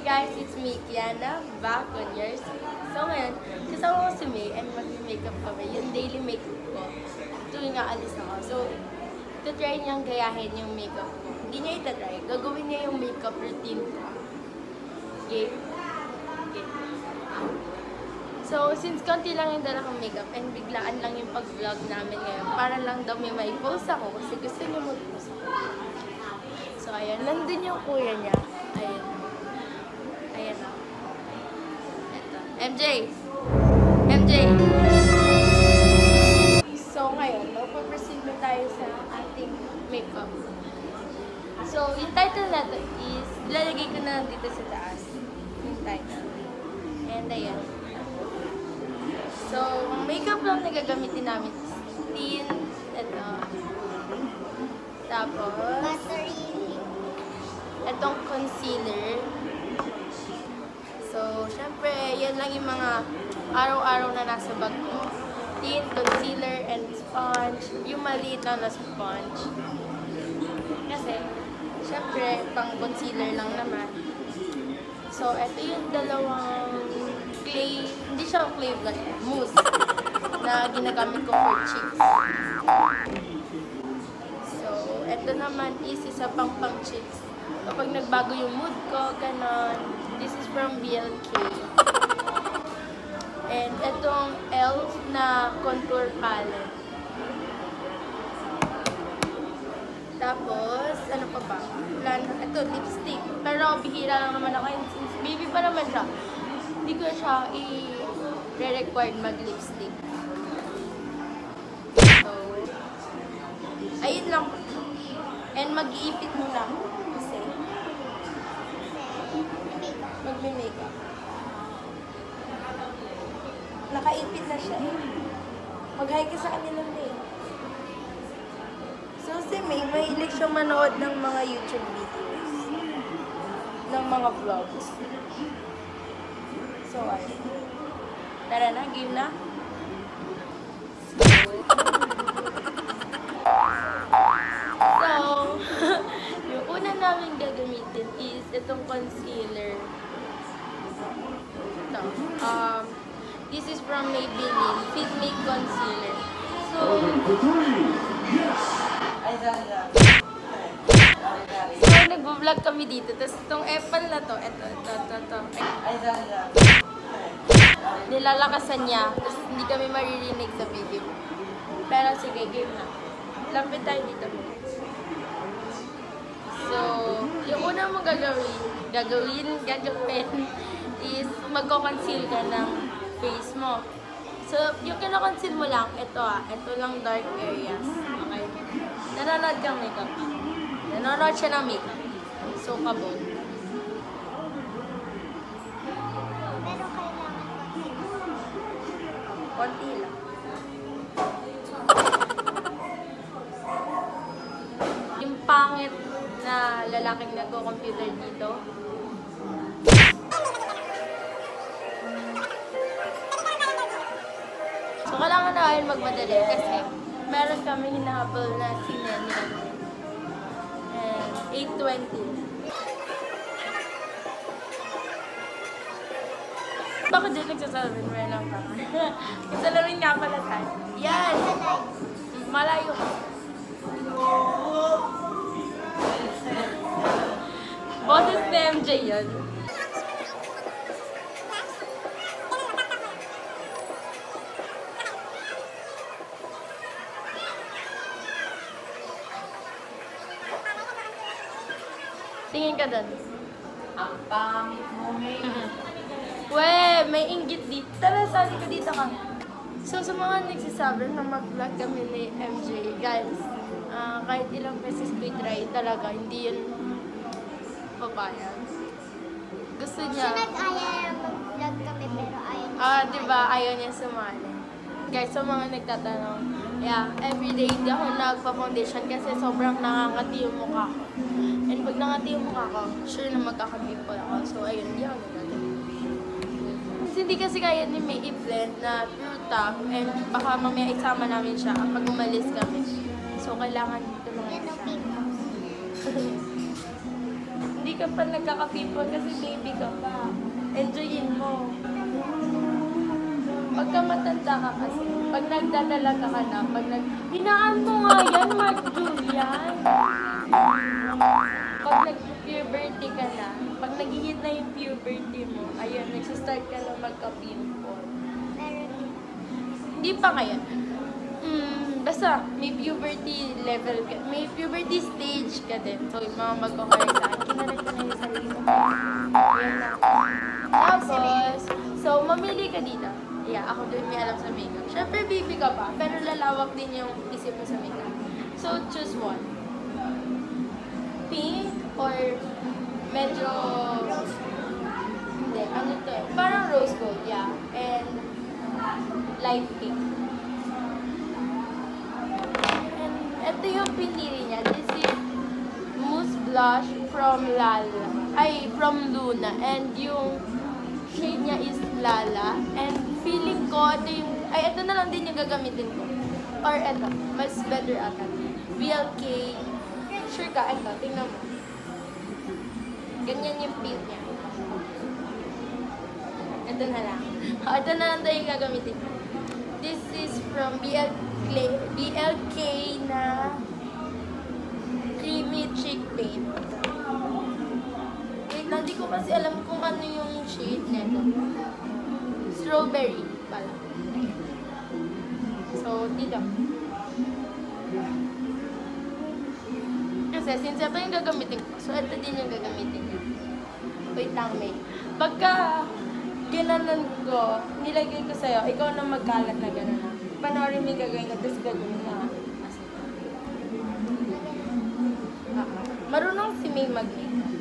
guys, it's me, Kiana, back on yours. So ngayon, kasama ko si May and mag-makeup kami. Yung daily makeup ko tuwing aalis ako. So, try niyang gayahin yung makeup ko. Hindi niya itatry. Gagawin niya yung makeup routine ko. Okay? Okay. So, since konti lang yung dala kong makeup and biglaan lang yung pag-vlog namin ngayon, para lang daw may post ako kasi gusto niya mag-post ako. So, ayan. Nandun yung kuya niya. Ayan. Ayan o. Ito. MJ! MJ! So, ngayon, magpapresent na tayo sa ating makeup. So, yung title na to is, lalagay ko na dito sa taas. Yung title. And ayan. So, ang makeup lang na gagamitin namin is tint. Ito. Tapos, itong concealer. So, syempre, yan lang yung mga araw-araw na nasa bag ko. Tint, concealer, and sponge. Yung maliit lang na sponge. Kasi, syempre, pang concealer lang naman. So, ito yung dalawang clay, hindi siya clay but mousse na ginagamit ko for cheeks. So, ito naman is isa pang cheeks. Kapag nagbago yung mood ko, ganon. This is from BLK. And itong e.l.f. na contour palette. Tapos, ano pa ba? Ito, lipstick. Pero bihira lang naman ako. Since baby pa naman siya, hindi ko siya i-required mag-lipstick. So, ayun lang. And mag-iipit mo lang. Kasi, mag-makeup. Nakaipit na siya eh. Mag-hi ka sa kanila eh. So, si May, mahilig siyang manood ng mga YouTube videos. Ng mga vlogs. So, ayun. Tara na, game na. So, yung una namin gagamitin is itong concealer. Ito. This is from Maybelline Fit Me Concealer. So, nagbo-vlog kami dito. Tapos itong epal na to, ito. Nilalakasan niya. Tapos hindi kami maririnig sa video. Pero sige, game na. Lampit tayo dito. So, yung una mong gagawin is magko-conceal ka ng face mo. So, yung kina-conceal mo lang, ito lang dark areas. Okay? Nanonood kang makeup. Nanonood siya ng makeup. So, kabon. Pero kailangan konti lang. Yung pangit na lalaking nagko-computer dito. So, kailangan na ayun magmadali kasi meron kami hinahabol na sinenya. And 8:20. Bakit din nagsasalamin mo lang pa? Nagsalamin nga pala tayo. Yan! Malayo. Boses na MJ yun. Tingin ka doon. Ang pangit mo, May. May inggit dito. Tara, sali ka dito ka. So, sa mga nagsasabi na mag-vlog kami ni MJ, guys, kahit ilang beses ko i-try talaga, hindi yun papayag. Gusto niya. siya nag-aya mag-vlog kami pero ayaw niya. Diba? Ayaw niya sumali. Guys, sa mga nagtatanong, yeah, everyday hindi ako nagpa-foundation kasi sobrang nakangati yung mukha ko. And pag nangati yung mukha ko, sure na magkaka-pimple ako. So, ayun, hindi ako nagagawin. Hindi kasi kaya ni May i-blend na pure top and baka mamaya isama namin siya pag umalis kami. So, kailangan tulungan Yan ang siya. pimples. hindi ka pa nagkaka-pimple kasi baby ka pa. Enjoyin mo. Pagka matanda ka kasi, pag nagdadalaga ka na, hinaan mo nga yan, Mark Julian. Pag nag-puberty ka na, pag nag-hit na yung puberty mo, ayun, nagsistart ka na magka-pimple. Hindi pa kaya. Basta, may puberty level ka, may puberty stage ka din. So, yung mga magkakaya sa akin, kinalag ko na yung sarili mo. Ayan na. Tapos, so, mamili ka dito. Yeah, ako doon may alam sa makeup. Siyempre, baby ka pa, pero lalawak din yung isip mo sa makeup. So, choose one. Pink or medyo... Hindi, ano to eh? Parang rose gold, yeah. And light pink. And ito yung pinili niya. This is Mousse Blush from from Luna. And yung shade niya is Lala. And feeling ko, ito na lang din yung gagamitin ko. Or ito, mas better ata. BLK. Sure ka, ito, tingnan mo. Ganyan yung peel niya. Ito na lang. Ito na lang tayo yung gagamitin ko. This is from BLK na Creamy Cheek Paint. Wait, hindi ko kasi alam kung ano yung shade nito. Strawberry pala. So, dito. Kasi since ito yung gagamitin ko, so ito din yung gagamitin ko. Wait lang, May. Pagka ginanon ko, nilagay ko sa'yo, ikaw na magkalat na gano'n na. Panoorin mo yung gagawin ko, tapos gagawin na. Marunong si May mag-makeup.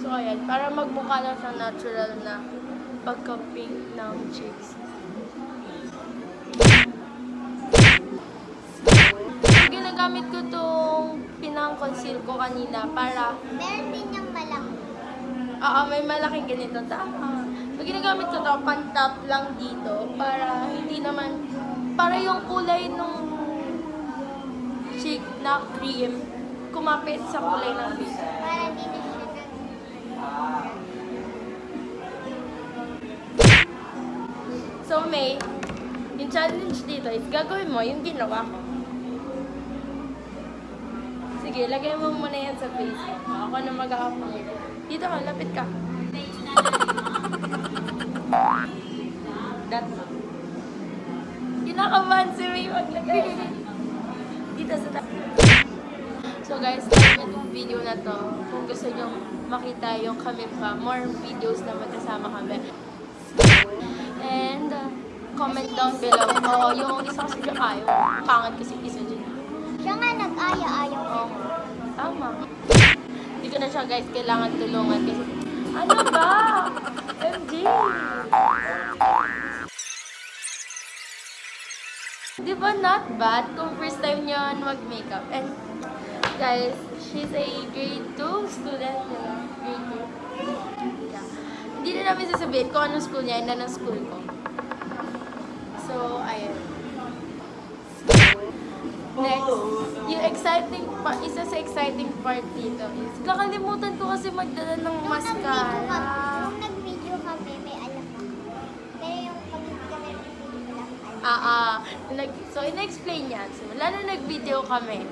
So, ayan, para magmukha lang siyang natural na pagka-pink ng cheeks. So, ginagamit ko itong pinang-conceal ko kanina para... Meron din yung malaki. Oo, may malaking ganito. Tama. So, ginagamit ko ito, pan-top lang dito para hindi naman... Para yung kulay nung cheek na cream kumapit sa kulay ng face. Para di na siya So, May, yung challenge dito is gagawin mo yung ginawa ko. Sige, lagay mo muna yan sa face mo. Ako na mag-a-apply. Dito ka, lapit ka. That. Kinakabahan si May maglagay. Dito sa So guys, like yung video na to. Kung gusto nyo makita yung kami pa, more videos na magkasama kami. And comment down below. Oo, yung isa kasi dyan ayaw. Pangat kasi isa dyan. Siya nga nag-aya-ayaw. Oo. Tama. Hindi ko na siya guys kailangan tulungan kasi ano ba? MJ! Di ba not bad kung first time nyo mag-makeup? And guys, she's a grade 2 student. Diba? Grade 2. Yeah. Hindi na namin sasabihin kung anong school niya, yun na ng school ko. So, ayun. Next, yung isa sa exciting part dito is, kakalimutan ko kasi magdala ng mascara. Nung nag-video kami, may alam ako. Pero yung pag kami nag-video lang, So, in-explain niya. So, lalo nag-video kami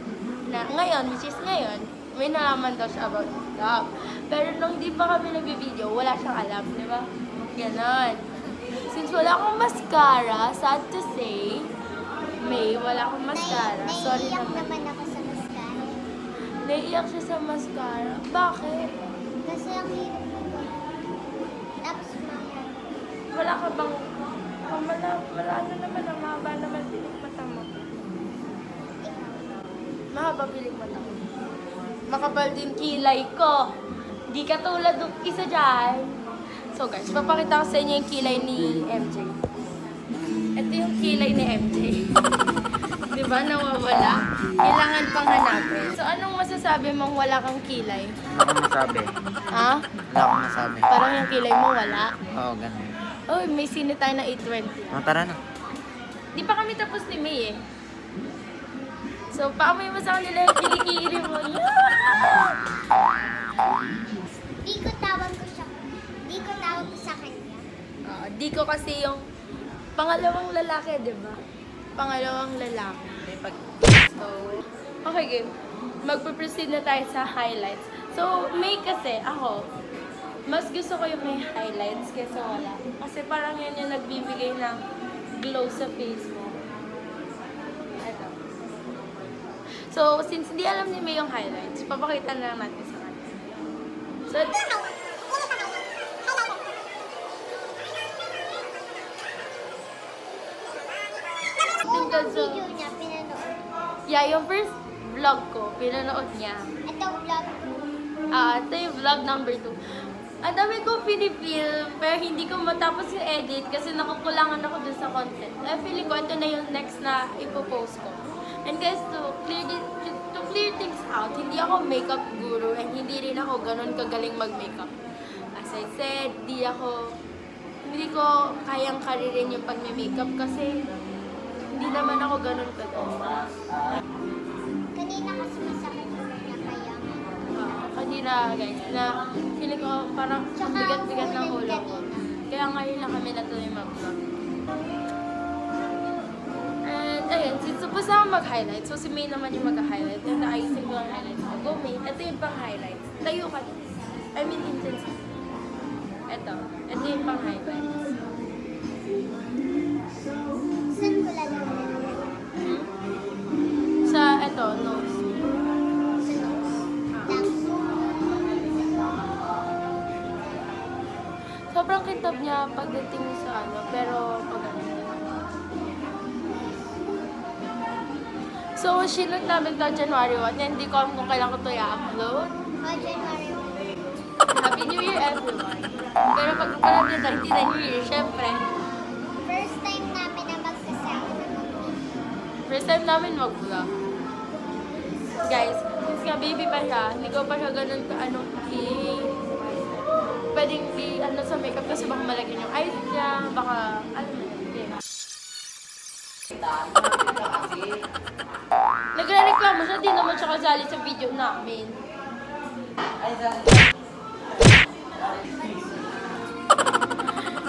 na ngayon, which is ngayon, may nalaman daw siya about makeup. Pero nung di pa kami nag-video, wala siyang alam, di ba? Ganon. Since wala akong mascara, sad to say, May, wala akong mascara. Sorry naiiyak naman. naman ako sa mascara. Naiiyak siya sa mascara. Bakit? Kasi ang hirap nito. Tapos mga... Wala ka bang... Wala na naman. Ang mahaba naman piling mata mo. Mahaba piling mata mo. Makapal din kilay ko. Di katulad ng isa dyan. So guys, papakita ko sa inyo yung kilay ni MJ. Ito kilay ni MJ. Di ba? Nawawala. Kailangan pang hanapin. So, anong masasabi mong wala kang kilay? Wala akong masabi. Ha? Wala akong masabi. Parang yung kilay mo wala. Oo, ganun. Oh, may sine tayo na 8:20. Oh, tara na. Di pa kami tapos ni May eh. So, paamoy mo sa kanila yung kilikili mo. Yeah! Di ko tawag ko sa kanya. Di ko kasi yung pangalawang lalaki, di ba? Pangalawang lalaki. So, okay, game. Magpo-proceed na tayo sa highlights. So, May kasi, ako, mas gusto ko yung may highlights kaysa wala. Kasi parang yan yung nagbibigay ng glow sa face mo. Ito. So, since hindi alam ni May yung highlights, papakita na lang natin sa kanya. So, Yung video niya, pinanood. yeah, yung first vlog ko, pinanood niya. Ito vlog ko. Ito yung vlog number 2. Ang dami ko pinipil, pero hindi ko matapos yung edit kasi nakukulangan ako dun sa content. Kaya feeling ko, ito na yung next na ipopost ko. And guys, to clear things out, hindi ako makeup guru and hindi rin ako ganun kagaling mag-makeup. As I said, hindi ko kayang karirin yung pag-makeup kasi hindi naman ako ganun kagaling. Kanina kasi masakit yung niya kaya. Kanina guys, na feeling ko parang ang bigat-bigat ng ulo ko. Kaya ngayon lang kami natuloy mag-vlog. And ayun, since supposed na ako mag-highlight, so si May naman yung mag-highlight. And ayusin ko ang highlights ko. Go May, ito yung pang-highlights. Tayo ka. I mean intensity. Ito yung pang-highlights. Saan ko lalagyan? Sa ito, nose. Sa nose. Lang. Sobrang kintab niya pagdating sa ano, pero pag ano. So, sinunod namin to January 1, and hindi ko alam kung kailan ko to i-upload. January 1. Happy New Year, everyone! Pero pag alam niyo, hindi na New Year, syempre. First time namin na magkasama na mag-vlog. First time namin mag-vlog. Guys, since nga baby pa siya, hindi ko pa siya ganun ka, pwedeng sa makeup kasi baka malagyan yung eyes niya, baka, nagre-reklamo siya, di naman siya kasali sa video namin.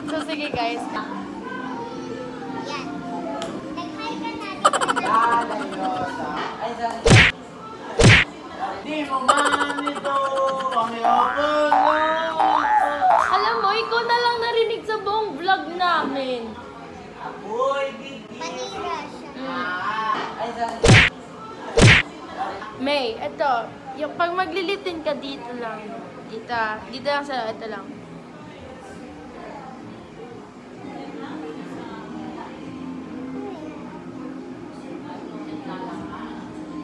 So, sige guys. Yan. Nag-hi ka natin. Di mo man ito ang Alam mo, ikaw na lang narinig sa buong vlog namin. Manira siya. May, ito, yung pag maglilitin ka dito lang. Dito lang sa, ito lang.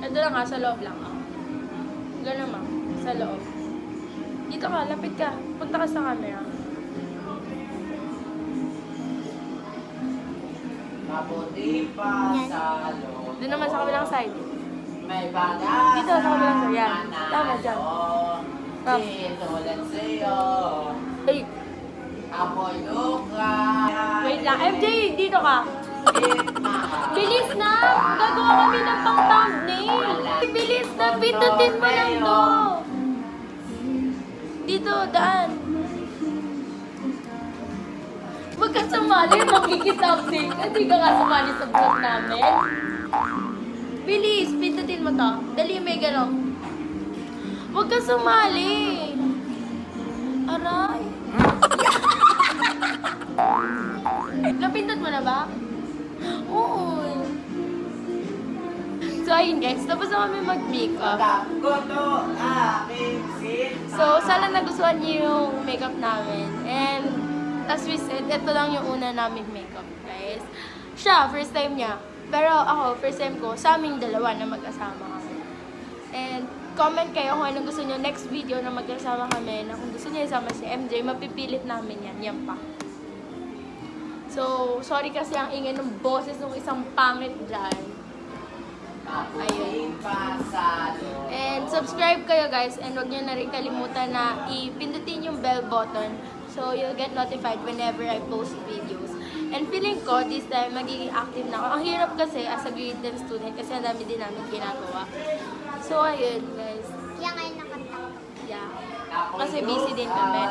Ito lang sa loob lang. Ganun ma'am, sa loob. Dito ka, lapit ka. Punta ka sa camera. Mabuti pa sa loob. Doon naman sa kabilang side. May bagas. Dito sa kabilang side. Yan. Tama dyan. Tama. Dito lang sa'yo. Ay, Amoy luka. wait lang. MJ, dito ka. Bilis na! Gagawa kami ng pang-thumbnail. Bilis na! Pindutin mo lang to. Dito, daan. Huwag ka sumali. Makikita-update ka. Hindi ka nga sumali sa vlog namin. Bilis! Pindutin mo to. Dali, may gano'n. Huwag ka sumali. Aray. Napindot mo na ba? Oo. So, ayun guys. Tapos na kami mag-makeup. So, sana nagustuhan niyo yung makeup namin. And, as we said, ito lang yung una namin makeup, guys. Siya, first time niya. Pero ako, first time ko, sa aming dalawa na mag-asama kami. And, comment kayo kung anong gusto niyo next video na mag-asama kami. Na kung gusto niyo isama si MJ, mapipilit namin yan. Yan pa. So, sorry kasi ang ingay ng boses ng isang pangit dyan. Ayun. And subscribe kayo guys, and huwag nyo na rin kalimutan na ipindutin yung bell button so you'll get notified whenever I post videos. And feeling ko, this time, magiging active na ako. Ang hirap kasi as a grade 10 student kasi ang dami din namin ginagawa. So, ayun guys. Kaya ngayon nakanta. Yeah. Kasi busy din kami.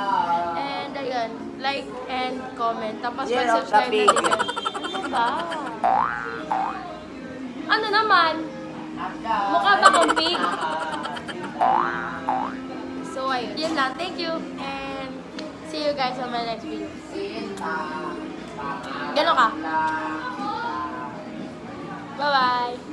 And ayun, like and comment. Tapos mag-subscribe na din. Ano ba? Ano naman? Mukha ba kong pig? So ayun, yun lang. Thank you. And see you guys on my next video. Gano'n ka? Bye-bye.